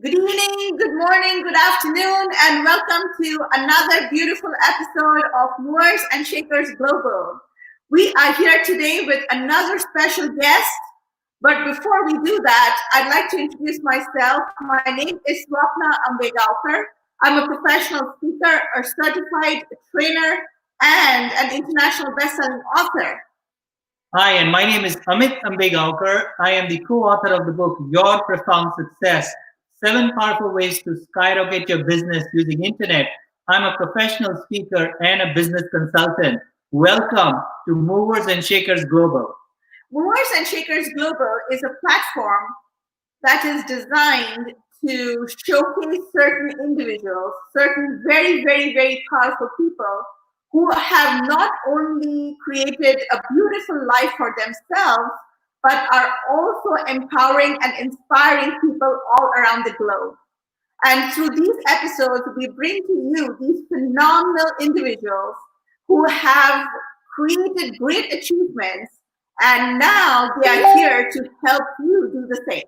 Good evening, good morning, good afternoon, and welcome to another beautiful episode of Movers and Shakers Global. We are here today with another special guest, but before we do that, I'd like to introduce myself. My name is Swapna Ambegaonkar. I'm a professional speaker, a certified trainer, and an international best-selling author. Hi, and my name is Ahmed. I am the co-author of the book Your Profound Success: 7 Powerful Ways to Skyrocket Your Business Using Internet. I'm a professional speaker and a business consultant. Welcome to Movers and Shakers Global. Movers and Shakers Global is a platform that is designed to showcase certain individuals, certain very powerful people who have not only created a beautiful life for themselves, but are also empowering and inspiring people all around the globe. And through these episodes, we bring to you these phenomenal individuals who have created great achievements, and now they are here to help you do the same.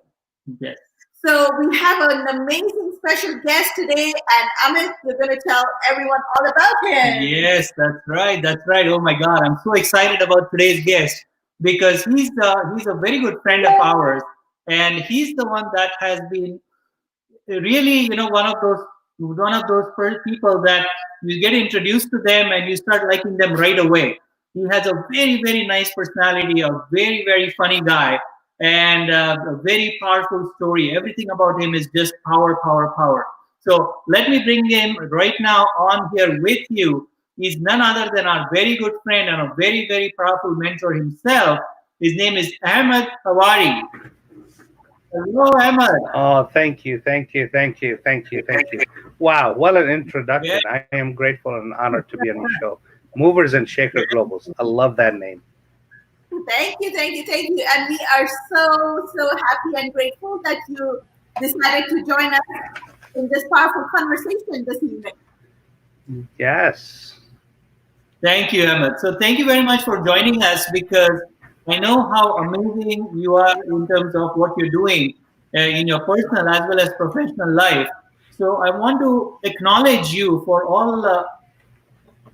Yes. So we have an amazing special guest today, and Amit, you're going to tell everyone all about him. Yes, that's right. That's right. Oh my God, I'm so excited about today's guest because he's a very good friend of ours, and he's the one that has been really, one of those people that you get introduced to them and you start liking them right away. He has a very nice personality, a very funny guy, and a very powerful story. Everything about him is just power. So let me bring him right now on here with you. He's none other than our very good friend and a very powerful mentor himself. His name is Ahmed Hawari. Hello, Ahmed. Oh, thank you. Wow, what an introduction. Yeah. I am grateful and honored to be on your show. Movers and Shaker Globals. I love that name. Thank you. And we are so happy and grateful that you decided to join us in this powerful conversation this evening. Yes. Thank you, Ahmed. So thank you very much for joining us because I know how amazing you are in terms of what you're doing in your personal as well as professional life. So I want to acknowledge you for all the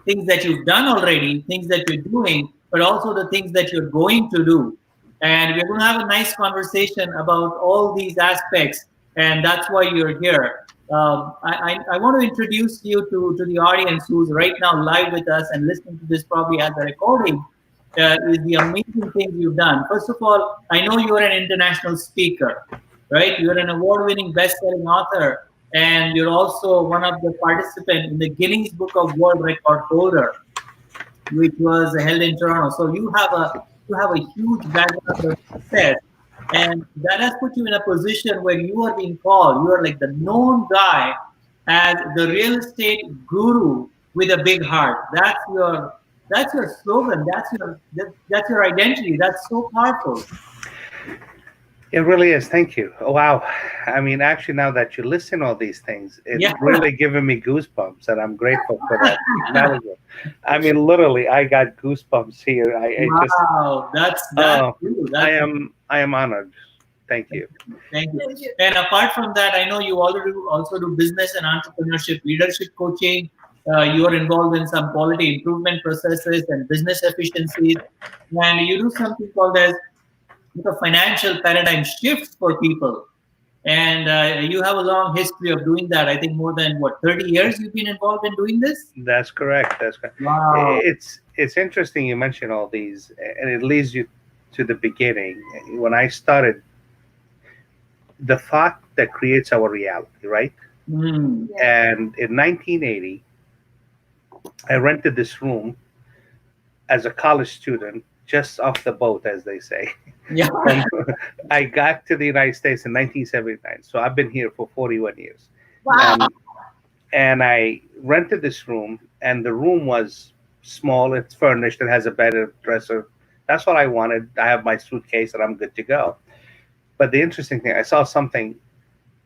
things that you've done already, things that you're doing, but also the things that you're going to do. And we're going to have a nice conversation about all these aspects, and that's why you're here. I want to introduce you to the audience who's right now live with us and listening to this probably as a recording. Is the amazing things you've done. First of all, I know you're an international speaker, right? You're an award-winning best-selling author, and you're also one of the participants in the Guinness Book of World Record holder, which was held in Toronto. So you have a huge background of success, and that has put you in a position where you are being called. You are like the known guy as the real estate guru with a big heart. That's your slogan. That's your identity. That's so powerful. It really is. Thank you. Wow. I mean, actually, now that you listen to all these things, it's Yeah. really giving me goosebumps, and I'm grateful for that acknowledgement. I mean, literally, I got goosebumps here. I just, Wow, that's true. I am honored. Thank you. Thank you. Thank you. And apart from that, I know you already also do business and entrepreneurship, leadership coaching. You are involved in some quality improvement processes and business efficiencies, and you do something called as the financial paradigm shift for people. And you have a long history of doing that. I think more than 30 years you've been involved in doing this. That's correct. That's correct. Wow. It's interesting you mention all these, and it leads you to the beginning. When I started, the thought that creates our reality, right? Mm. And in 1980, I rented this room as a college student, just off the boat, as they say. Yeah. I got to the United States in 1979, so I've been here for 41 years. Wow. And I rented this room, and the room was small. It's furnished. It has a bed, a dresser. That's what I wanted. I have my suitcase, and I'm good to go. But the interesting thing, I saw something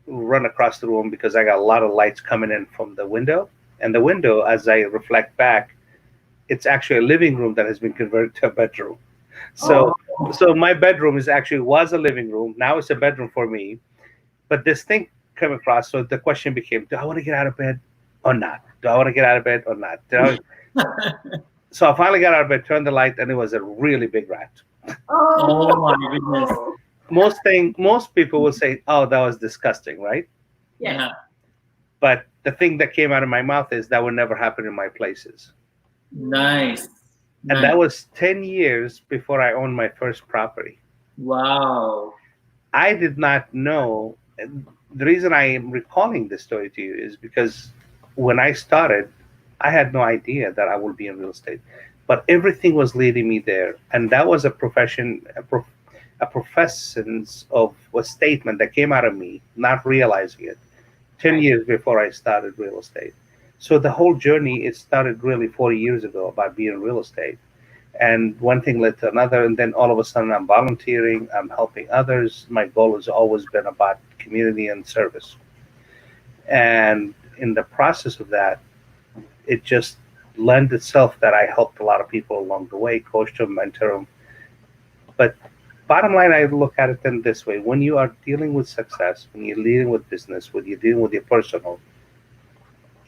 run across the room because I got a lot of lights coming in from the window. And the window, as I reflect back, it's actually a living room that has been converted to a bedroom. So, so my bedroom was a living room. Now it's a bedroom for me. But this thing come across. So the question became, do I want to get out of bed or not? Do I want to get out of bed or not? So I finally got out of bed, turned the light, and it was a really big rat. Oh my goodness. Most people will say, "Oh, that was disgusting," right? Yeah. But the thing that came out of my mouth is that would never happen in my places. Nice. And that was 10 years before I owned my first property. Wow. I did not know. The reason I am recalling this story to you is because when I started, I had no idea that I would be in real estate, but everything was leading me there. And that was a profession, a professence of a statement that came out of me, not realizing it, 10 years before I started real estate. So the whole journey, it started really 40 years ago about being in real estate. And one thing led to another, and then all of a sudden I'm volunteering, I'm helping others. My goal has always been about community and service. And in the process of that, it just lent itself that I helped a lot of people along the way, coached them, mentor them. But bottom line, I look at it then this way: when you are dealing with success, when you're dealing with business, when you're dealing with your personal,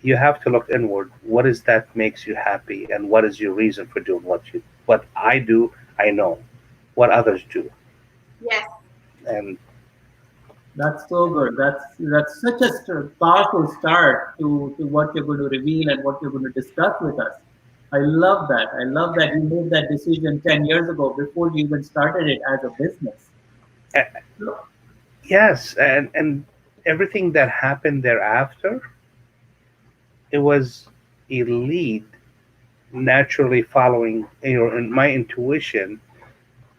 you have to look inward. What is that makes you happy, and what is your reason for doing what I do? I know what others do. Yes. And that's so good. That's such a powerful start to what you're going to reveal and what you're going to discuss with us. I love that. I love that you made that decision 10 years ago before you even started it as a business. yes, and everything that happened thereafter, it was a lead naturally following in my intuition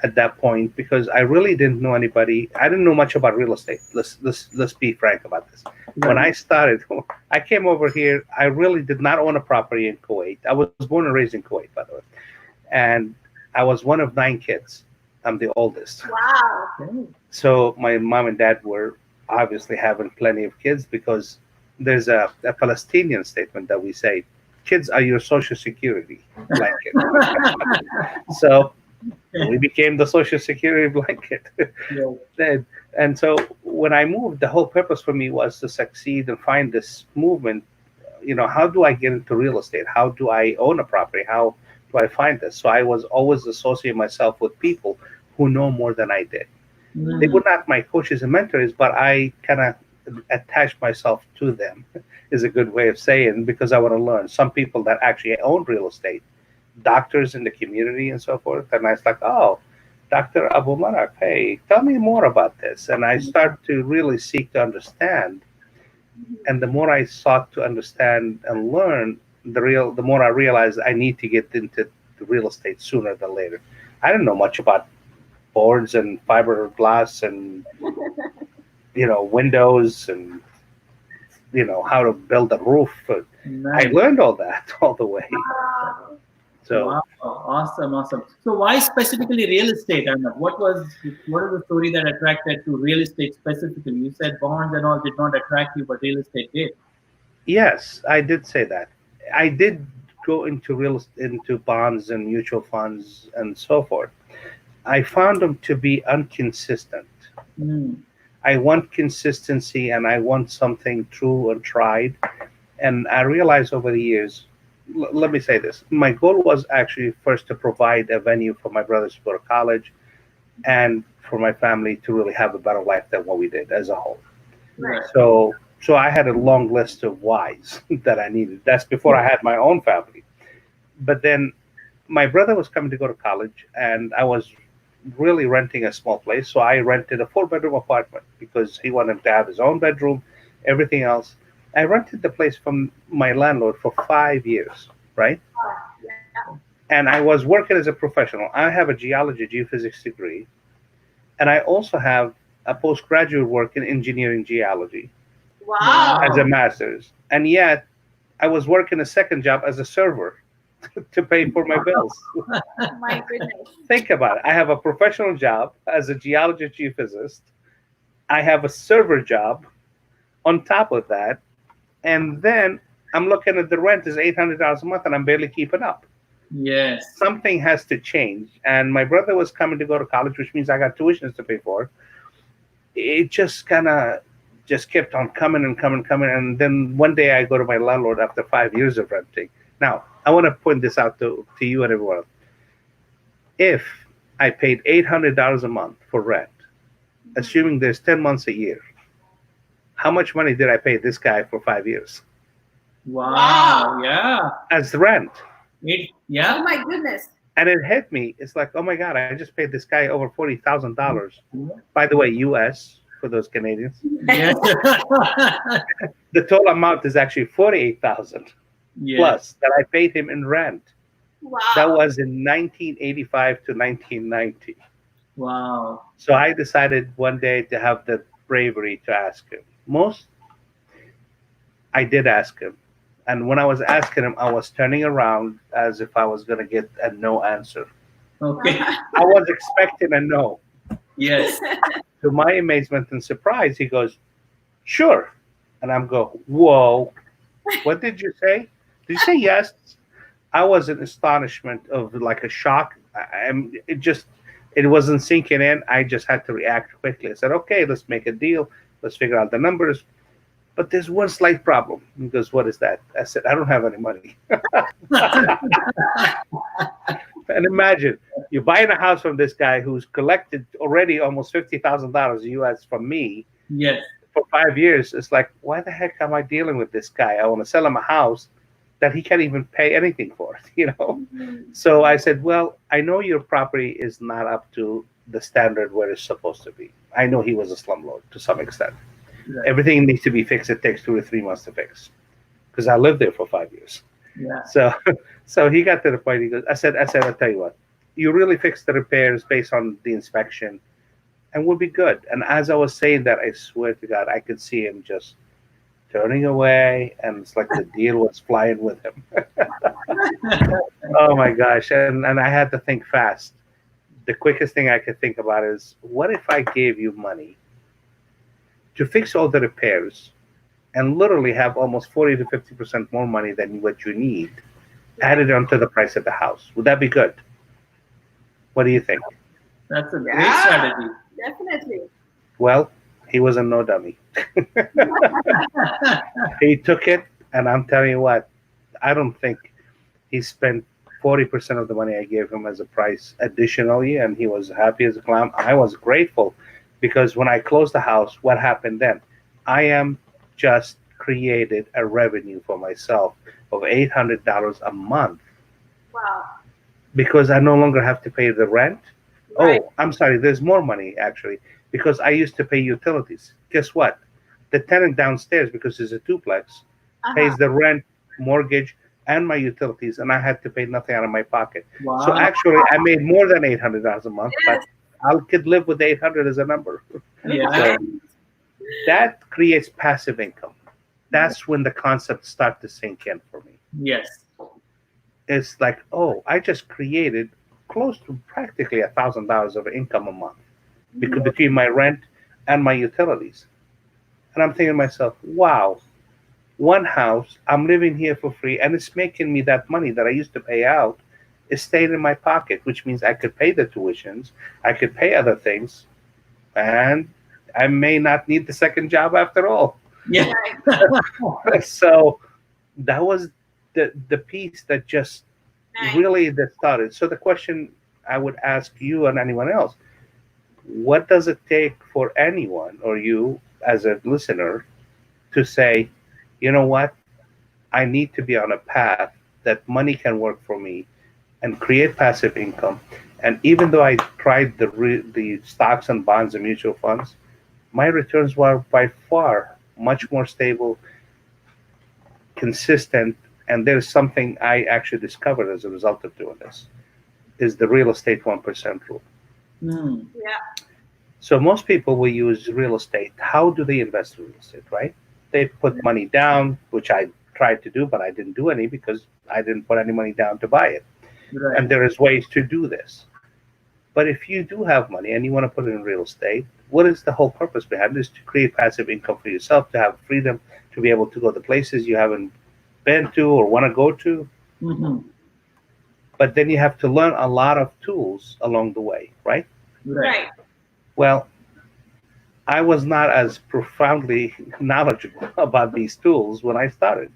at that point, because I really didn't know anybody. I didn't know much about real estate. Let's be frank about this. When I started, I came over here. I really did not own a property in Kuwait. I was born and raised in Kuwait, by the way, and I was one of 9 kids. I'm the oldest. Wow. So my mom and dad were obviously having plenty of kids, because there's a Palestinian statement that we say, kids are your social security blanket. So we became the social security blanket. And so when I moved, the whole purpose for me was to succeed and find this movement. How do I get into real estate? How do I own a property? How do I find this? So I was always associating myself with people who know more than I did. They were not my coaches and mentors, but I kind of attached myself to them, is a good way of saying, because I want to learn. Some people that actually own real estate, doctors in the community and so forth, and I was like, oh, Dr. Abu Marak, hey, tell me more about this. And I started to really seek to understand. And the more I sought to understand and learn, the more I realized I need to get into the real estate sooner than later. I didn't know much about boards and fiberglass and windows and how to build a roof. Nice. I learned all that all the way. So wow, awesome. So why specifically real estate, Ahmed? What was the story that attracted to real estate specifically? You said bonds and all did not attract you, but real estate did. yes, I did say that. I did go into bonds and mutual funds and so forth. I found them to be inconsistent. I want consistency, and I want something true and tried. And I realized over the years, let me say this. My goal was actually first to provide a venue for my brothers to go to college and for my family to really have a better life than what we did as a whole. Right. So I had a long list of whys that I needed. That's before I had my own family. But then my brother was coming to go to college, and I was really renting a small place. So I rented a 4-bedroom apartment because he wanted to have his own bedroom, everything else. I rented the place from my landlord for 5 years, right? And I was working as a professional. I have a geophysics degree, and I also have a postgraduate work in engineering geology. Wow. As a master's. And yet I was working a second job as a server to pay for my bills. My goodness. Think about it. I have a professional job as a geophysicist. I have a server job on top of that. And then I'm looking at the rent is $800 a month, and I'm barely keeping up. Yes. Something has to change. And my brother was coming to go to college, which means I got tuitions to pay for. It just kind of just kept on coming and coming, coming. And then one day I go to my landlord after 5 years of renting. Now, I want to point this out to you and everyone else. If I paid $800 a month for rent, assuming there's 10 months a year, how much money did I pay this guy for 5 years? Wow. Yeah. As rent. Yeah. Oh my goodness. And it hit me. It's like, oh my God, I just paid this guy over $40,000. Yeah. By the way, US for those Canadians. Yes. The total amount is actually 48,000 Yes. plus that I paid him in rent. Wow. That was in 1985 to 1990. Wow. So I decided one day to have the bravery to ask him. I did ask him. And when I was asking him, I was turning around as if I was going to get a no answer. Okay. I was expecting a no. Yes. To my amazement and surprise, he goes, sure. And I'm go, whoa, what did you say? Did you say yes? I was in astonishment of like a shock. It wasn't sinking in. I just had to react quickly. I said, okay, let's make a deal. Let's figure out the numbers. But there's one slight problem. He goes, what is that? I said, I don't have any money. And imagine, you're buying a house from this guy who's collected already almost $50,000 US from me. Yes. For 5 years. It's like, why the heck am I dealing with this guy? I want to sell him a house that he can't even pay anything for, So I said, well, I know your property is not up to the standard where it's supposed to be. I know he was a slumlord to some extent. Right. Everything needs to be fixed. It takes 2 to 3 months to fix, because I lived there for 5 years. Yeah. So he got to the point. He goes, I said, I'll tell you what, you really fix the repairs based on the inspection, and we'll be good. And as I was saying that, I swear to God, I could see him just turning away, and it's like the deal was flying with him. Oh my gosh! And I had to think fast. The quickest thing I could think about is, what if I gave you money to fix all the repairs and literally have almost 40 to 50% more money than what you need added onto the price of the house? Would that be good? What do you think? That's a great strategy. Definitely. Well, he was a no dummy. He took it, and I'm telling you what, I don't think he spent 40% of the money I gave him as a price additionally, and he was happy as a clam. I was grateful, because when I closed the house, what happened then? I am just created a revenue for myself of $800 a month. Wow. Because I no longer have to pay the rent. Right. Oh, I'm sorry, there's more money actually, because I used to pay utilities. Guess what? The tenant downstairs, because it's a duplex, pays the rent, mortgage, and my utilities, and I had to pay nothing out of my pocket. Wow. So actually, I made more than $800 a month, but I could live with 800 as a number. Yeah. So that creates passive income. That's when the concepts start to sink in for me. Yes. It's like, oh, I just created close to practically $1,000 of income a month between my rent and my utilities. And I'm thinking to myself, wow, one house, I'm living here for free, and it's making me that money that I used to pay out is staying in my pocket, which means I could pay the tuitions, I could pay other things, and I may not need the second job after all. Yeah. So that was the piece that just really that started. So the question I would ask you and anyone else, what does it take for anyone or you as a listener to say, you know what, I need to be on a path that money can work for me and create passive income. And even though I tried the stocks and bonds and mutual funds, my returns were by far much more stable, consistent. And there's something I actually discovered as a result of doing this, is the real estate 1% rule. Mm. Yeah. So most people will use real estate. How do they invest in real estate, right? They put money down, which I tried to do, but I didn't do any because I didn't put any money down to buy it. Right. And there is ways to do this. But if you do have money and you want to put it in real estate, what is the whole purpose behind it? Is to create passive income for yourself, to have freedom, to be able to go to places you haven't been to or want to go to. Mm-hmm. But then you have to learn a lot of tools along the way, right? Right. Well, I was not as profoundly knowledgeable about these tools when I started.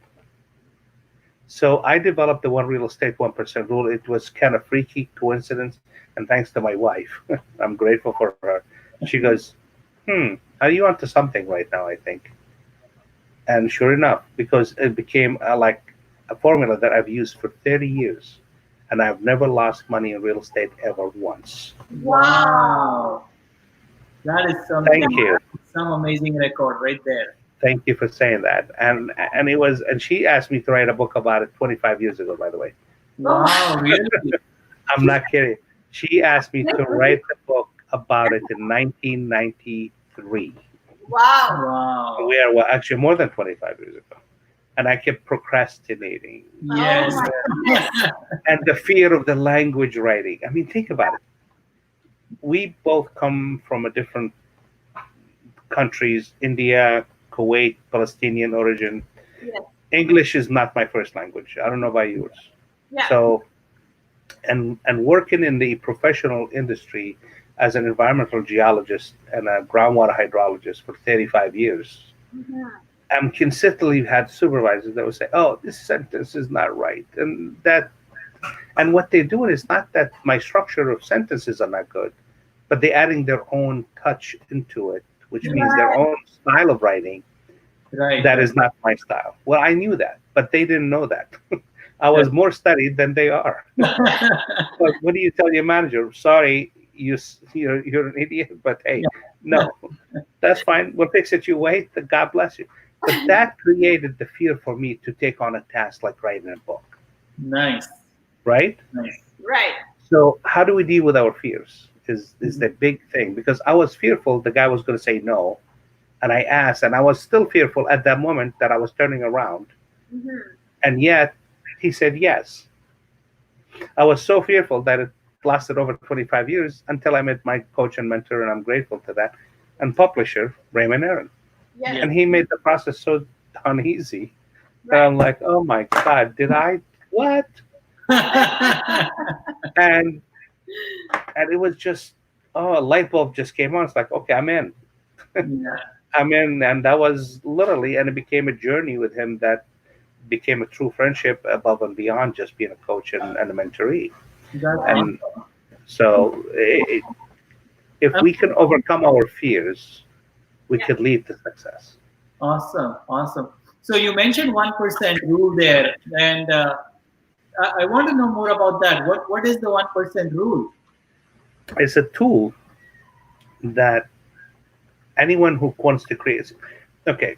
So I developed the one real estate 1% rule. It was kind of freaky coincidence, and thanks to my wife, I'm grateful for her. She goes, are you onto something right now? I think, and sure enough, because it became like a formula that I've used for 30 years, and I've never lost money in real estate ever once. Wow. That is Thank something, you. some amazing record right there. Thank you for saying that. And it was, and she asked me to write a book about it 25 years ago, by the way. Wow, really? I'm not kidding. She asked me to write the book about it in 1993. Wow. Wow. We are, well, actually more than 25 years ago. And I kept procrastinating. Yes. Oh my And the fear of the language writing. I mean, think about it. We both come from a different countries, India, Kuwait, Palestinian origin. Yes. English is not my first language. I don't know about yours. Yeah. So, and working in the professional industry as an environmental geologist and a groundwater hydrologist for 35 years, Mhm. I'm consistently had supervisors that would say, "Oh, this sentence is not right," and that, and what they're doing is not that my structure of sentences are not good, but they're adding their own touch into it, which means their Right. own style of writing Right. that is not my style. Well, I knew that, but they didn't know that. I was more studied than they are. But what do you tell your manager? Sorry, you're an idiot, but hey, no, that's fine. We'll fix it. You wait. God bless you. But that created the fear for me to take on a task like writing a book, Nice. right? Nice. Right. So how do we deal with our fears? Is the big thing, because I was fearful the guy was going to say no, and I asked, and I was still fearful at that moment that I was turning around, Mhm. and yet he said yes. I was so fearful that it lasted over 25 years until I met my coach and mentor, and I'm grateful to that, and publisher, Raymond Aaron. Yes. And he made the process so darn easy that Right. I'm like, oh my God, did I, what? And it was just, oh, a light bulb just came on. It's like, okay, I'm in. Yeah. I'm in. And that was literally, and it became a journey with him that became a true friendship above and beyond just being a coach and a mentoree. That's And so if we can overcome our fears, we Yeah. could lead to success. awesome. Awesome. So you mentioned 1% rule there, and I want to know more about that. What is the 1% rule? It's a tool that anyone who wants to create. Okay,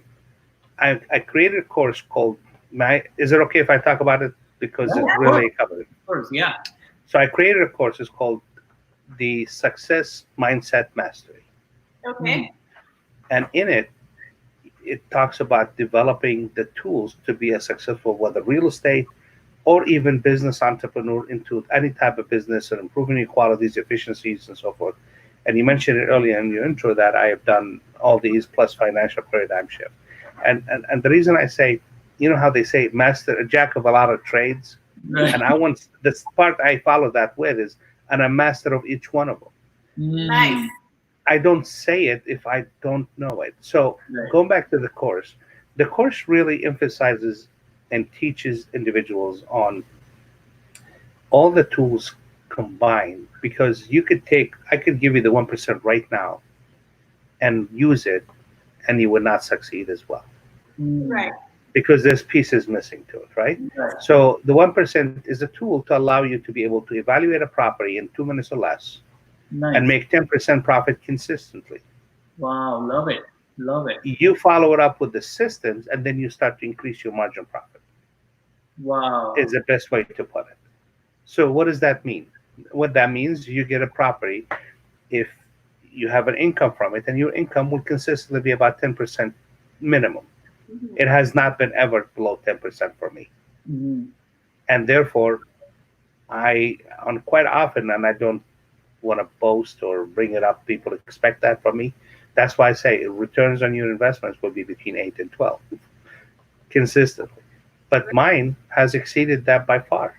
I created a course called is it okay if I talk about it, because Yeah, it's of really covered. Of course, yeah. So I created a course. It's called the Success Mindset Mastery, Okay. and in it, it talks about developing the tools to be a successful, whether real estate or even business entrepreneur, into any type of business, and improving your qualities, efficiencies, and so forth. And you mentioned it earlier in your intro that I have done all these plus financial paradigm shift. And the reason I say, you know how they say master, a jack of a lot of trades, Right. and I want this part I follow that with is, and a master of each one of them. Nice. I don't say it if I don't know it. So Right. going back to the course really emphasizes and teaches individuals on all the tools combined, because I could give you the 1% right now and use it, and you would not succeed as well, Right. because there's pieces missing to it, right? Right. So the 1% is a tool to allow you to be able to evaluate a property in 2 minutes or less Nice. and make 10% profit consistently. Wow, love it. Love it. You follow it up with the systems, and then you start to increase your margin profit, Wow. is the best way to put it. So what does that mean? What that means, you get a property, if you have an income from it, and your income will consistently be about 10% minimum. Mhm. It has not been ever below 10% for me. Mhm. And therefore, on quite often, and I don't want to boast or bring it up, people expect that from me. That's why I say returns on your investments will be between 8 and 12 consistently. But mine has exceeded that by far.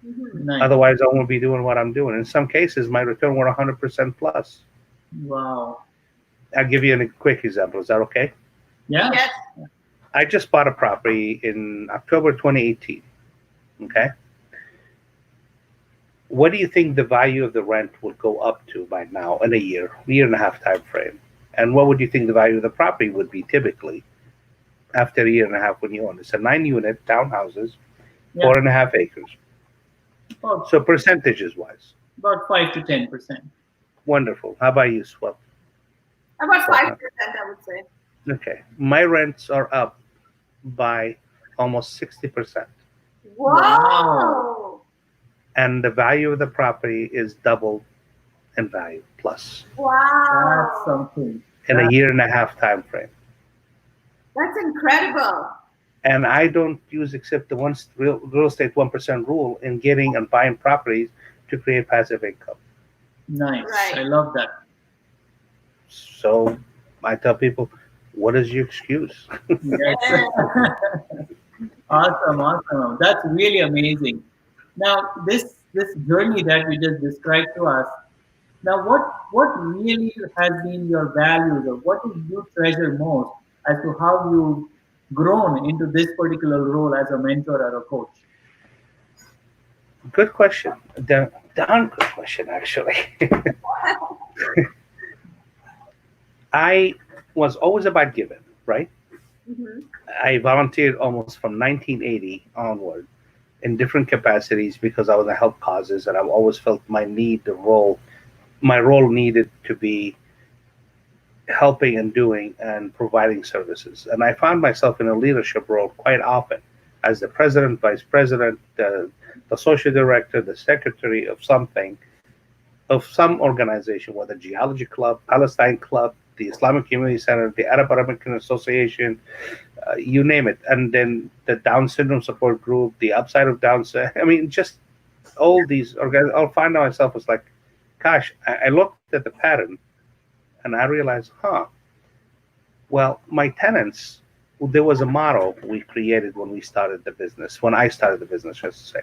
Mhm. Nice. Otherwise, I won't be doing what I'm doing. In some cases, my return were 100% plus. Wow. I'll give you a quick example. Is that okay? Yeah. Yes. I just bought a property in October 2018. Okay. What do you think the value of the rent will go up to by now in a year and a half time frame? And what would you think the value of the property would be typically after a year and a half when you own it? It's a 9-unit townhouses, Yeah. 4.5 acres. About, So percentages wise, about 5 to 10%. wonderful. How about you, Swell? About 5%, I would say. Okay. My rents are up by almost 60%. Wow. And the value of the property is double in value plus That's Wow. something. in a year and a half time frame. That's incredible. And I don't use except the one real estate 1% rule in getting and buying properties to create passive income. Nice. Right. I love that. So I tell people, what is your excuse? Yes. Awesome. That's really amazing. Now, this journey that you just described to us. Now, what really has been your values, or what do you treasure most as to how you've grown into this particular role as a mentor or a coach? Good question. Darn good question, actually. I was always about giving, right? Mhm. I volunteered almost from 1980 onward in different capacities because I was to help causes, and I've always felt my role needed to be helping and doing and providing services. And I found myself in a leadership role quite often as the president, vice president, the associate director, the secretary of something, of some organization, whether Geology Club, Palestine Club, the Islamic Community Center, the Arab American Association, you name it. And then the Down Syndrome Support Group, the Upside of Down Syndrome. I mean, just all these I'll find myself as like, gosh, I looked at the pattern and I realized, well, my tenants, there was a motto we created when I started the business, I should say.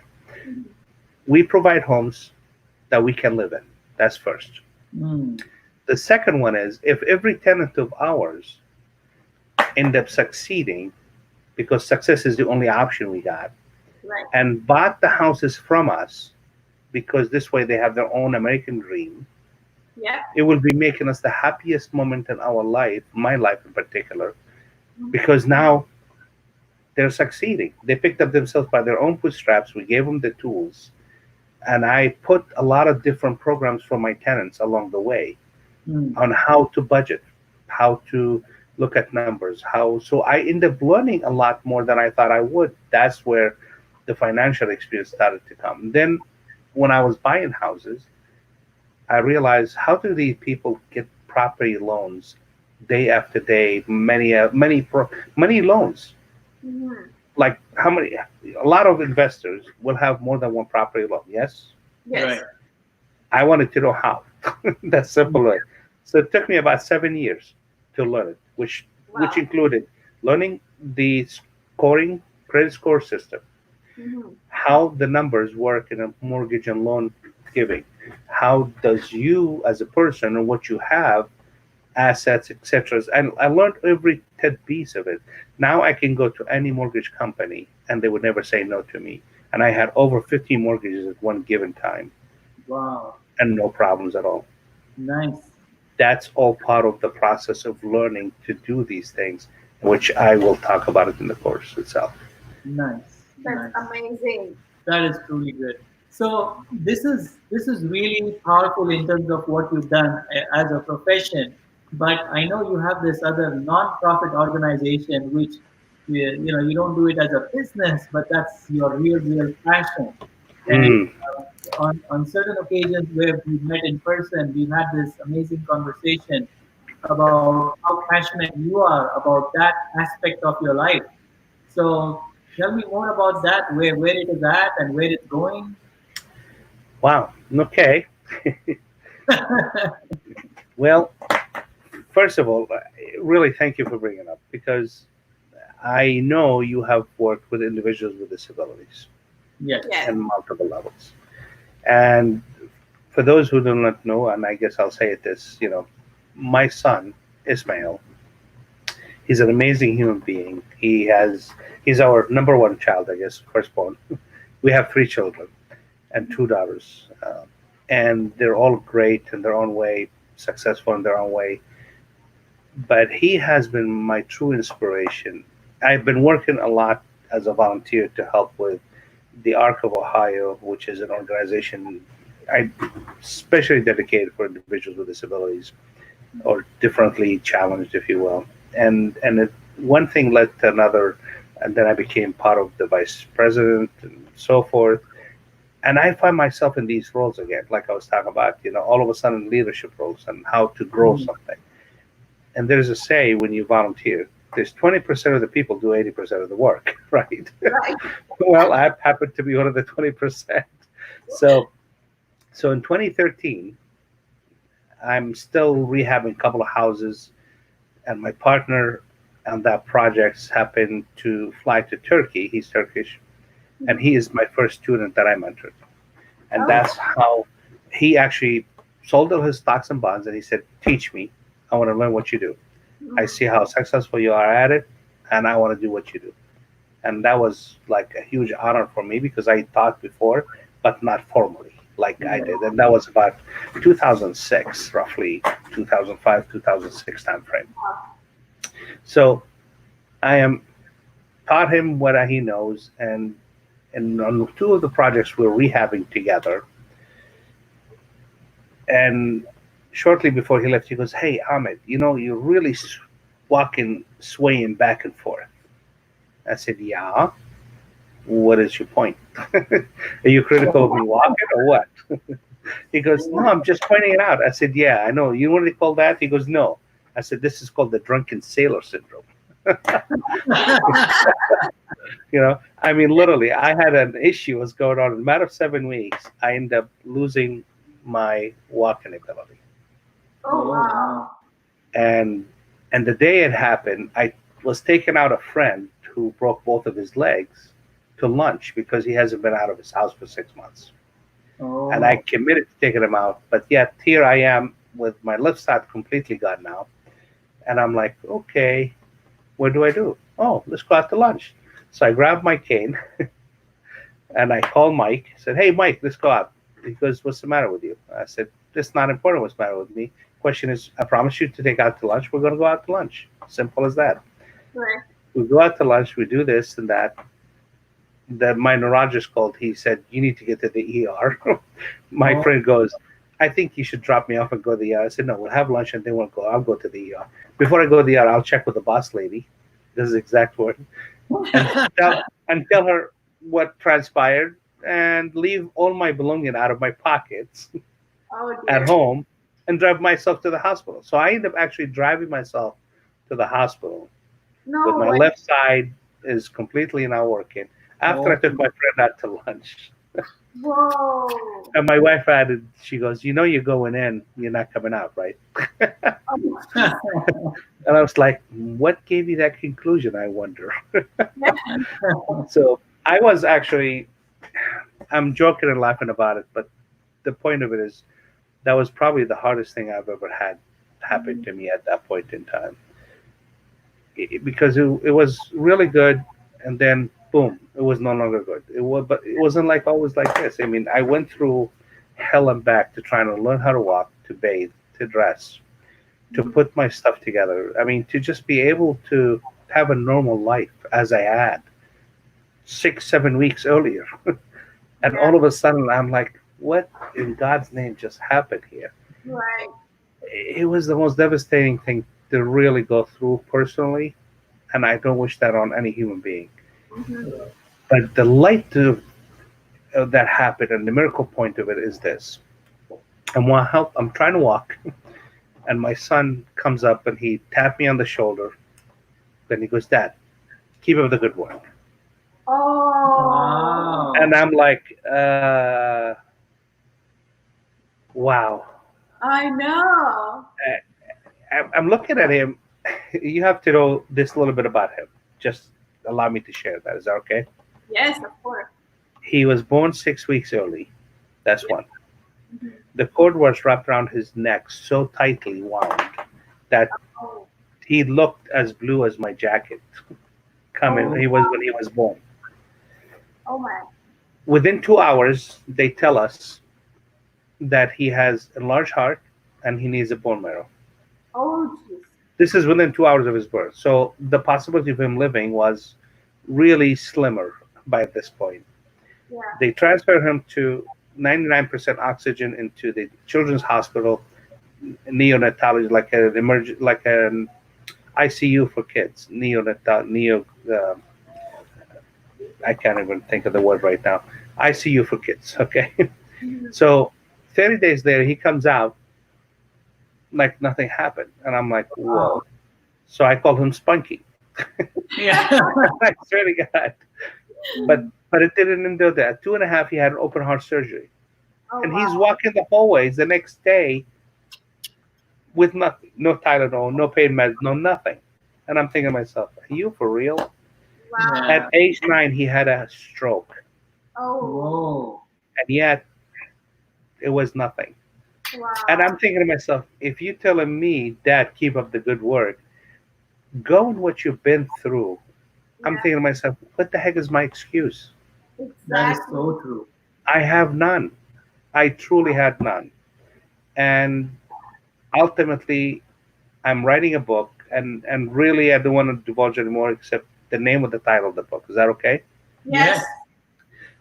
We provide homes that we can live in. That's first. Mm. The second one is if every tenant of ours end up succeeding, because success is the only option we got, Right. and bought the houses from us, because this way they have their own American dream, Yeah. it will be making us the happiest moment in our life, my life in particular, because now they're succeeding. They picked up themselves by their own bootstraps. We gave them the tools. And I put a lot of different programs for my tenants along the way on how to budget, how to look at numbers, so I end up learning a lot more than I thought I would. That's where the financial experience started to come. Then when I was buying houses, I realized, how do these people get property loans day after day, many loans? Mhm. Like how many? A lot of investors will have more than one property loan. Yes, Yes. Right. I wanted to know how. That's simple way. So it took me about 7 years to learn it, which Wow. included learning the credit score system, Mhm. how the numbers work in a mortgage and loan giving, how does you as a person and what you have, assets, etc. And I learned every piece of it. Now I can go to any mortgage company and they would never say no to me. And I had over 50 mortgages at one given time Wow. and no problems at all. Nice. That's all part of the process of learning to do these things, which I will talk about it in the course itself. Nice. That's amazing. That is truly good. So this is really powerful in terms of what you've done as a profession. But I know you have this other non-profit organization, which you don't do it as a business, but that's your real passion. And Mm. on certain occasions where we've met in person, we've had this amazing conversation about how passionate you are about that aspect of your life. So tell me more about that, where it is at and where it's going. Wow. Okay. Well, first of all, really thank you for bringing it up, because I know you have worked with individuals with disabilities Yes. Yes. in multiple levels. And for those who do not know, and I guess I'll say it this, my son Ismail. He's an amazing human being. He's our number one child, I guess, firstborn. We have three children and two daughters, and they're all great in their own way, successful in their own way. But he has been my true inspiration. I've been working a lot as a volunteer to help with the Arc of Ohio, which is an organization I especially dedicated for individuals with disabilities or differently challenged, if you will. And one thing led to another, and then I became part of the vice president and so forth. And I find myself in these roles again, like I was talking about, all of a sudden leadership roles and how to grow something. And there's a say when you volunteer, there's 20% of the people do 80% of the work, right? Right. Well, I happen to be one of the 20%. So in 2013, I'm still rehabbing a couple of houses, and my partner on that project happened to fly to Turkey. He's Turkish, and he is my first student that I mentored. And that's how he actually sold all his stocks and bonds, and he said, teach me. I want to learn what you do. I see how successful you are at it, and I want to do what you do. And that was like a huge honor for me because I taught before, but not formally like I did. And that was about 2006, roughly 2005, 2006 timeframe. So I am taught him what he knows, and on two of the projects we're rehabbing together. And shortly before he left, he goes, "Hey, Ahmed, you're really walking, swaying back and forth." I said, "Yeah. What is your point? Are you critical of me walking or what?" He goes, "No, I'm just pointing it out." I said, "Yeah, I know. You know what they call that?" He goes, "No." I said, "This is called the drunken sailor syndrome." I mean, literally, I had an issue was going on. In a matter of 7 weeks, I ended up losing my walking ability. Oh, wow. And the day it happened, I was taking out a friend who broke both of his legs to lunch because he hasn't been out of his house for 6 months. Oh. And I committed to taking him out, but yet here I am with my left side completely gone now. And I'm like, okay, what do I do? Oh, let's go out to lunch. So I grabbed my cane and I called Mike. I said, "Hey, Mike, let's go out." He goes, "What's the matter with you?" I said, "It's not important what's the matter with me. Question is, I promise you to take out to lunch. We're going to go out to lunch. Simple as that." Right. We go out to lunch. We do this and that. My neurologist called. He said, "You need to get to the ER." My friend goes, "I think you should drop me off and go to the ER." I said, "No, we'll have lunch and then we'll go. I'll go to the ER. Before I go to the ER, I'll check with the boss lady." This is the exact word. And tell her what transpired and leave all my belongings out of my pockets at home and drive myself to the hospital. So I ended up actually driving myself to the hospital with my left side is completely not working. After I took my friend out to lunch. Whoa. And my wife added, she goes, "You're going in, you're not coming out, right?" And I was like, what gave you that conclusion, I wonder? So I was actually, I'm joking and laughing about it, but the point of it is that was probably the hardest thing I've ever had happen to me at that point in time. Because it was really good, and then boom, it was no longer good. But it wasn't like always like this. I mean, I went through hell and back to trying to learn how to walk, to bathe, to dress, to put my stuff together. I mean, to just be able to have a normal life as I had 6-7 weeks earlier. And all of a sudden, I'm like, what in God's name just happened here? Right. It was the most devastating thing to really go through personally, and I don't wish that on any human being. But the light that happened, and the miracle point of it is this. I'm trying to walk, and my son comes up and he tapped me on the shoulder. Then he goes, "Dad, keep up the good work." Oh. And I'm like, wow. I know. I'm looking at him. You have to know this little bit about him. Just allow me to share that. Is that okay? Yes, of course. He was born 6 weeks early. That's one. The cord was wrapped around his neck so tightly wound that He looked as blue as my jacket. Coming, Oh, he was when he was born. oh my. Within 2 hours, they tell us that he has a large heart and he needs a bone marrow. Oh, jeez. This is within 2 hours of his birth. So the possibility of him living was really slimmer by this point. Yeah. They transferred him to 99% oxygen into the children's hospital, neonatology, like an ICU for kids, I can't even think of the word right now. ICU for kids. Okay. Mhm. So 30 days later, he comes out like nothing happened. And I'm like, whoa. So I called him Spunky. Yeah. I swear to God. But it didn't end there. At 2.5, he had an open heart surgery. Oh, And he's wow. walking the hallways the next day with nothing. No Tylenol, no pain meds, no nothing. And I'm thinking to myself, are you for real? Wow. At age 9, he had a stroke. Oh, Whoa. And yet, it was nothing. wow. And I'm thinking to myself, if you're telling me, Dad, keep up the good work, go on what you've been through. I'm Yeah, thinking to myself, what the heck is my excuse? That is exactly. so true. I have none. I truly had none. And ultimately, I'm writing a book, and really, I don't want to divulge anymore except the name of the title of the book. Is that okay? Yes. Yes.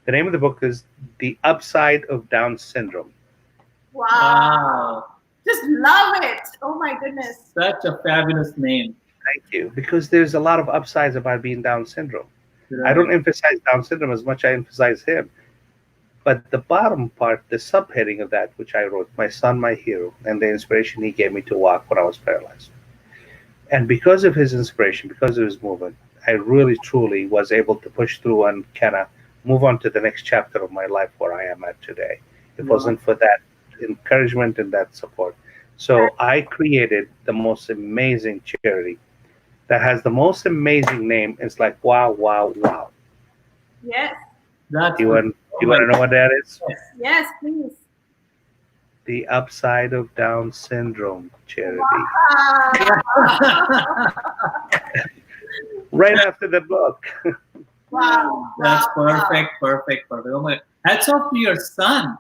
The name of the book is The Upside of Down Syndrome. Wow. Wow. Just love it. Oh my goodness. Such a fabulous name. Thank you. Because there's a lot of upsides about being Down syndrome. I Right. don't emphasize Down syndrome as much as I emphasize him. But the bottom part, the subheading of that, which I wrote, My Son, My Hero, and the inspiration he gave me to walk when I was paralyzed. And because of his inspiration, because of his movement, I really, truly was able to push through and kind of move on to the next chapter of my life where I am at today. It Wow. wasn't for that encouragement and that support. So I created the most amazing charity that has the most amazing name. It's like, wow, wow, wow. Yes. That's You good. want, Oh you my want to know what that is? goodness. Yes, please. The Upside of Down Syndrome charity. Wow. Right after the book. Wow. That's Wow. perfect, perfect, perfect. Oh my! Hats off to your son.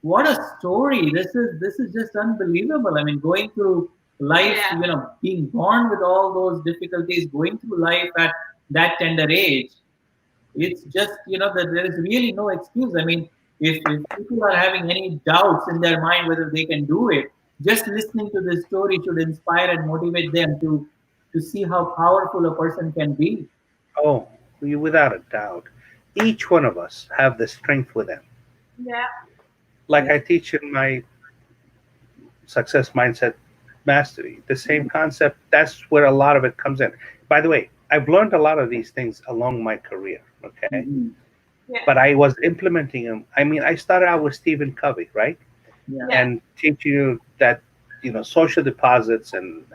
What a story! This is just unbelievable. I mean, going through life, Yeah. being born with all those difficulties, going through life at that tender age. It's just that there is really no excuse. I mean, if people are having any doubts in their mind whether they can do it, just listening to this story should inspire and motivate them to see how powerful a person can be. Oh, without a doubt. Each one of us have the strength within. Yeah. Like I teach in my success mindset mastery, the same concept. That's where a lot of it comes in. By the way, I've learned a lot of these things along my career. Okay. Mhm. Yeah. But I was implementing them. I mean, I started out with Stephen Covey, right? Yeah. Yeah. And teaching you that, social deposits and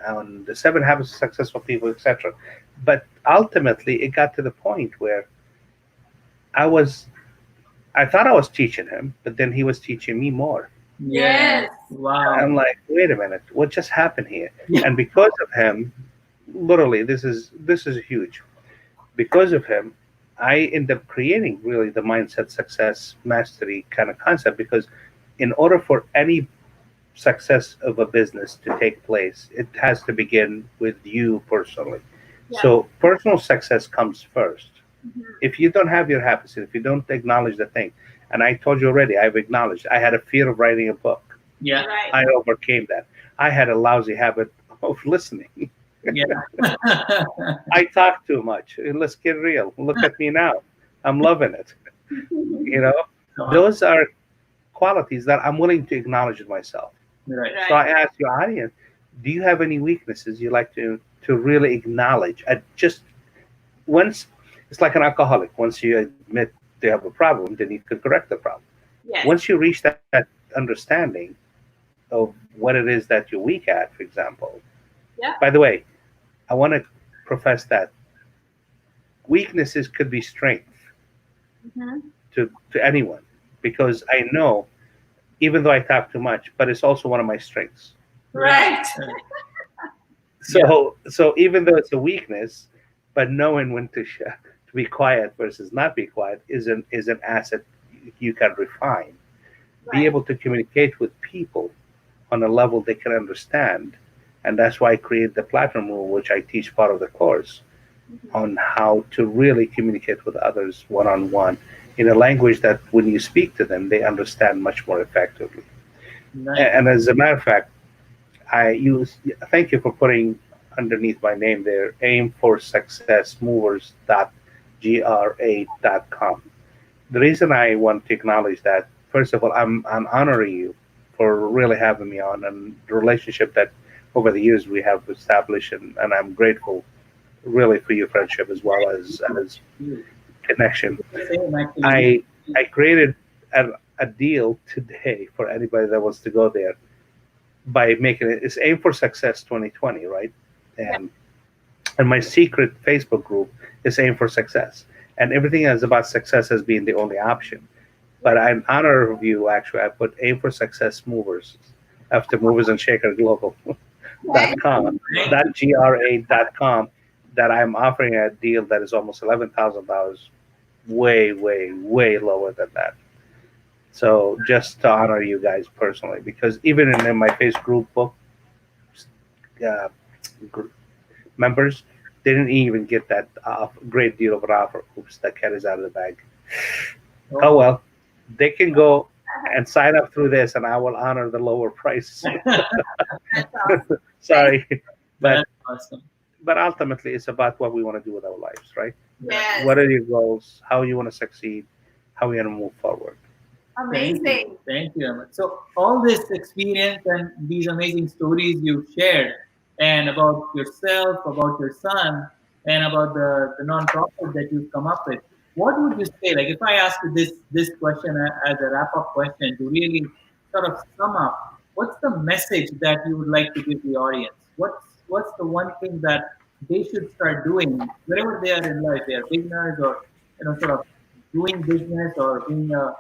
the 7 habits of successful people, etc. But ultimately, it got to the point where I was, I thought I was teaching him, but then he was teaching me more. Yes. Wow. I'm like, wait a minute, what just happened here? Yeah. And because of him, literally, this is huge. Because of him, I end up creating really the mindset success mastery kind of concept, because in order for any success of a business to take place, it has to begin with you personally. Yeah. So personal success comes first. Mhm. If you don't have your habits, if you don't acknowledge the thing, and I told you already, I've acknowledged I had a fear of writing a book. Yeah. Right. I overcame that. I had a lousy habit of listening. Yeah. I talk too much. Let's get real. Look at me now. I'm loving it. You know, those are qualities that I'm willing to acknowledge in myself. Right. So I Right. ask your audience, do you have any weaknesses you like to really acknowledge? Just once, it's like an alcoholic. Once you admit they have a problem, then you can correct the problem. Yes. Once you reach that understanding of what it is that you're weak at, for example. Yeah. By the way, I want to profess that weaknesses could be strength Mhm. to anyone, because I know, even though I talk too much, but it's also one of my strengths. Right. So even though it's a weakness, but knowing when to be quiet versus not be quiet is an asset you can refine. Be Right. able to communicate with people on a level they can understand, and that's why I created the platform rule, which I teach part of the course Mhm. on how to really communicate with others one on one in a language that when you speak to them they understand much more effectively. Nice. And as a matter of fact, I use thank you for putting underneath my name there aim for success movers.gra.com. The reason I want to acknowledge that, first of all, I'm honoring you for really having me on and the relationship that over the years we have established, and I'm grateful really for your friendship as well as You. connection. Same actually. I I created a deal today for anybody that wants to go there by making it's aim for success 2020, right? Yeah. And my secret Facebook group is aim for success, and everything is about success as being the only option. But Right. in honor of you, actually, I put aim for success movers after movers and shaker global Okay. com Thank you. .gra.com that I'm offering a deal that is almost $11,000, way, way, way lower than that. So just to honor you guys personally, because even in my Facebook group book uh, gr- members, they didn't even get that great deal of an offer. Oops, that cat is out of the bag. Oh Oh. well, they can go and sign up through this, and I will honor the lower price. That's awesome. Thank Sorry, but That's awesome. but ultimately, it's about what we want to do with our lives, right? you. Yeah. Yes. What are your goals? How you want to succeed? How you want to move forward? Thank you. Amazing. Thank you, Ahmed. So all this experience and these amazing stories you've shared, and about yourself, about your son, and about the nonprofit that you've come up with, what would you say? Like if I ask you this question as a wrap up question to really sort of sum up, what's the message that you would like to give the audience? What's the one thing that they should start doing wherever they are in life? They are beginners or sort of doing business or being a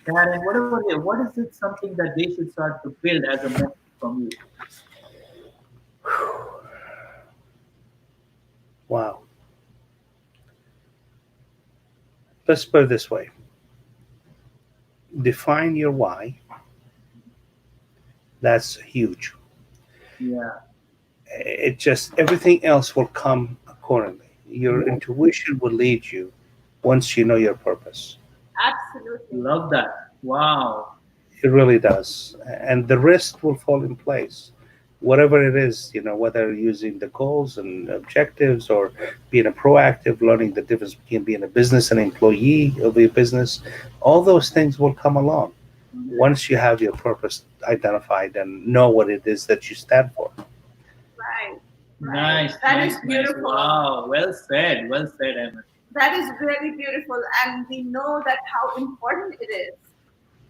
parent, whatever they, what is it something that they should start to build as a message from you? Wow. Let's put it this way: define your why. That's huge. Yeah. It just everything else will come accordingly. Your Yeah. intuition will lead you once you know your purpose. Absolutely. Love that. Wow. It really does, and the rest will fall in place. Whatever it is, whether using the goals and objectives or being a proactive, learning the difference between being a business and employee of your business, all those things will come along Mhm. once you have your purpose identified and know what it is that you stand for. Right. Right. Nice, That nice, is nice. beautiful. Wow. Well said. Well said, Ahmed. That is really beautiful. And we know that how important it is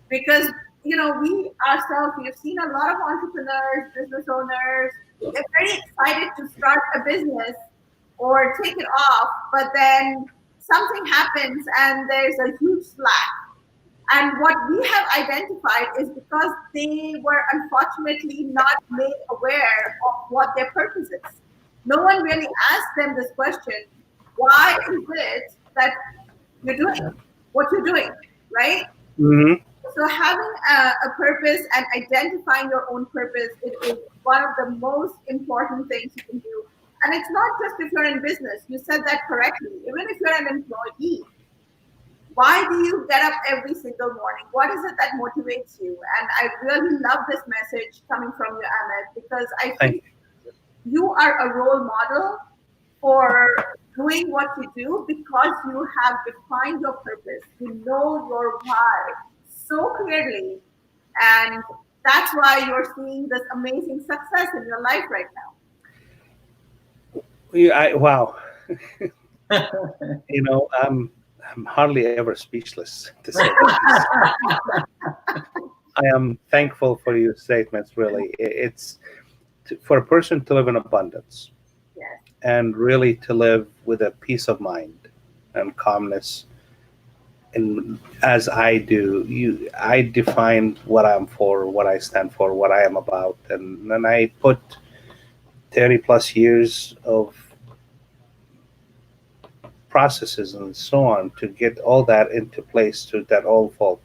because, we ourselves, we've seen a lot of entrepreneurs, business owners, they're very excited to start a business or take it off, but then something happens and there's a huge slack. And what we have identified is because they were unfortunately not made aware of what their purpose is. No one really asked them this question: why is it that you're doing what you're doing, right? Hmm. So having a purpose and identifying your own purpose is one of the most important things you can do. And it's not just if you're in business. You said that correctly. Even if you're an employee, why do you get up every single morning? What is it that motivates you? And I really love this message coming from you, Ahmed, because I Thank think you are a role model for doing what you do because you have defined your purpose. You know your why so clearly. And that's why you're seeing this amazing success in your life right now. you. Wow. I'm hardly ever speechless, to say the least. I am thankful for your statements. Really, it's for a person to live in abundance Yes. and really to live with a peace of mind and calmness. And as I do, I define what I'm for, what I stand for, what I am about, and I put 30 plus years of processes and so on to get all that into place to that all fall.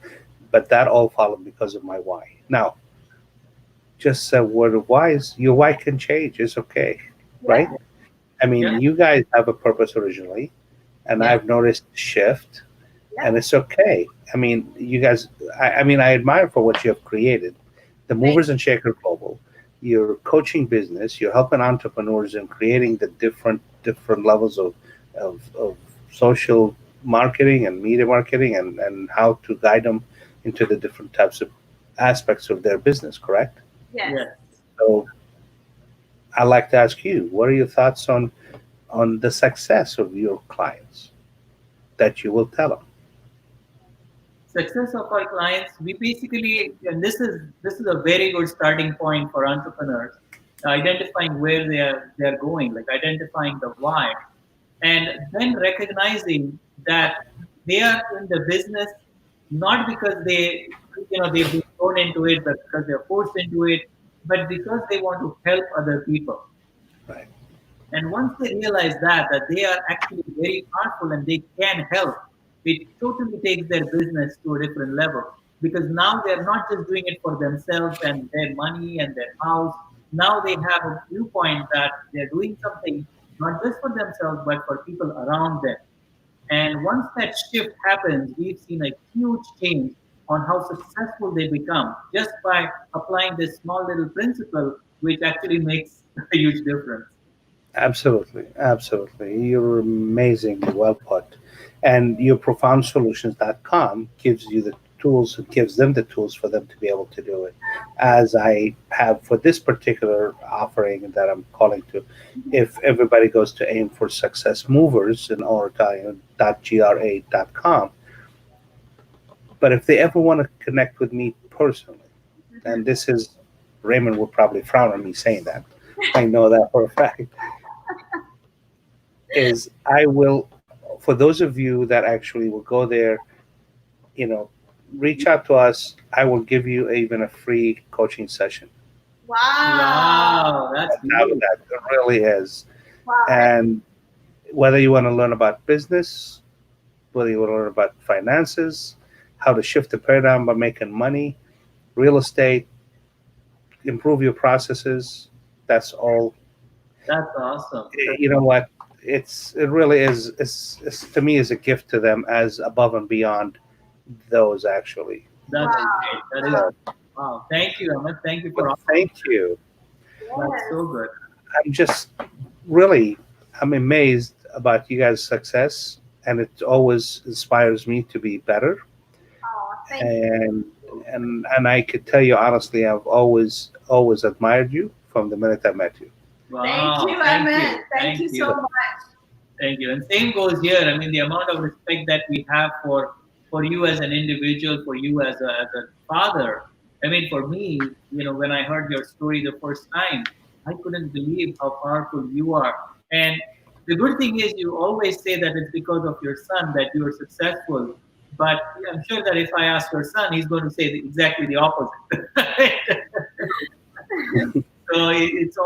But that all followed because of my why. Now, just a word of why is your why can change. It's okay, Yeah. right? I Yeah, mean, you guys have a purpose originally, and yeah, I've noticed a shift, Yeah. and it's okay. I mean, you guys, I mean, I admire for what you have created. The Thank Movers and Shaker Global, you're coaching business, you're helping entrepreneurs and creating the different levels of social marketing and media marketing and how to guide them into the different types of aspects of their business, correct? Yes. yeah. So I'd like to ask you, what are your thoughts on the success of your clients that you will tell them? Success of our clients, we basically, and this is a very good starting point for entrepreneurs, identifying where they are going, like identifying the why, and then recognizing that they are in the business not because they've been thrown into it, but because they're forced into it, but because they want to help other people. Right. And once they realize that they are actually very powerful and they can help, it totally takes their business to a different level. Because now they're not just doing it for themselves and their money and their house. Now they have a viewpoint that they're doing something not just for themselves, but for people around them. And once that shift happens, we've seen a huge change on how successful they become just by applying this small little principle, which actually makes a huge difference. Absolutely, absolutely. You're amazingly well put. And your profoundsolutions.com gives you the tools, it gives them the tools for them to be able to do it. As I have for this particular offering that I'm calling to, if everybody goes to aim for success movers in all Italian.gra.com, but if they ever want to connect with me personally, and this is Raymond would probably frown on me saying that. I know that for a fact. Is I will, for those of you that actually will go there, you know, reach out to us. I will give you even a free coaching session. Wow. Wow, that's Now great. that it really is. Wow. And whether you want to learn about business, whether you want to learn about finances, how to shift the paradigm by making money, real estate, improve your processes, that's all. That's awesome. You know what? It really is. It's to me is a gift to them as above and beyond those actually. That's Wow. great. That is So, wow. Thank you, Ahmed. Thank you but for offering. thank you. That's Yes. so good. I'm just really I'm amazed about you guys' success, and it always inspires me to be better. Oh, thank you. And and I could tell you honestly, I've always admired you from the minute I met you. Thank Wow. you, Thank Ahmed. you. Thank Thank you so you. much. Thank you. And same goes here. I mean, the amount of respect that we have for you as an individual, for you as a father. I mean, for me, when I heard your story the first time, I couldn't believe how powerful you are. And the good thing is, you always say that it's because of your son that you are successful. But I'm sure that if I ask your son, he's going to say exactly the opposite. So it's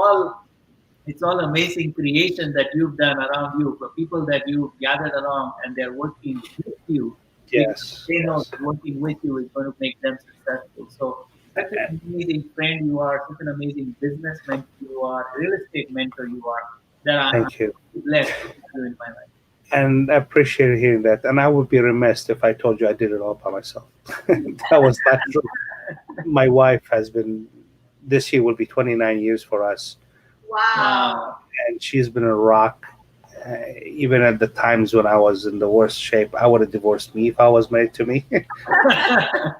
all amazing creation that you've done around you for people that you've gathered along and they're working with you because Yes, they know yes. that working with you is going to make them successful. So such an amazing friend you are, such an amazing business mentor you are, real estate mentor you are, that I'm Thank you. blessed to have you in my life. And I appreciate hearing that. And I would be remiss if I told you I did it all by myself. That was not true. My wife has been, this year will be 29 years for us, Wow. Wow. and she's been a rock. Even at the times when I was in the worst shape, I would have divorced me if I was married to me. I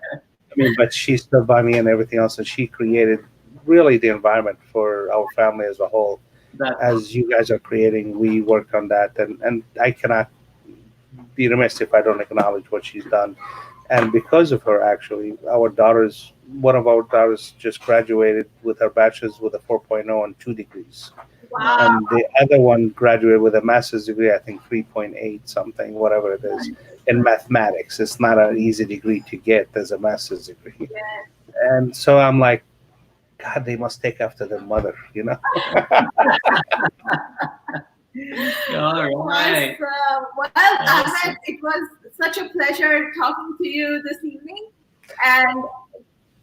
mean, but she stood by me and everything else, and she created really the environment for our family as a whole. That's As you guys are creating, we worked on that, and I cannot be remiss if I don't acknowledge what she's done. And because of her, actually, one of our daughters just graduated with her bachelor's with a 4.0 and 2 degrees. Wow. And the other one graduated with a master's degree, I think 3.8 something, whatever it is, in mathematics. It's not an easy degree to get as a master's degree. Yes. And so I'm like, God, they must take after their mother, you know? All right. Awesome. Well, Ahmed, it was such a pleasure talking to you this evening. And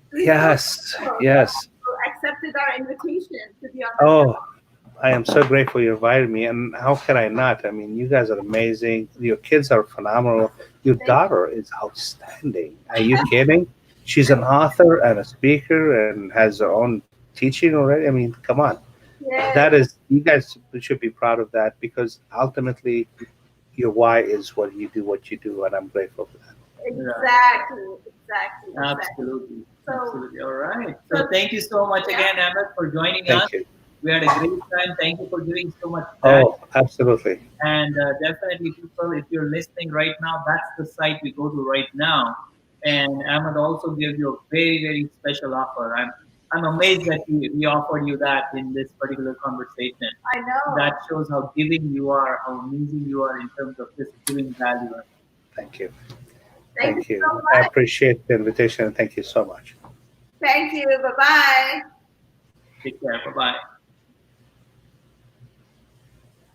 please Yes, know yes. you accepted our invitation to be on the Oh, I am so grateful you invited me. And how can I not? I mean, you guys are amazing. Your kids are phenomenal. Your daughter is outstanding. Are you kidding? She's an author and a speaker and has her own teaching already. I mean, come on. Yes, That is, you guys should be proud of that because ultimately your why is what you do. And I'm grateful for that. exactly. Absolutely. So, Absolutely. All right. So thank you so much again, Ahmed, for joining us. Thank you. We had a great time. Thank you for giving so much back. Oh, absolutely. And definitely, people, if you're listening right now, that's the site we go to right now. And Ahmed also gave you a very, very special offer. I'm amazed that we offered you that in this particular conversation. I know. That shows how giving you are, how amazing you are in terms of just giving value. Thank you. Thank you so I much. appreciate the invitation and thank you so much. Thank you. Bye-bye. Take care. Bye bye.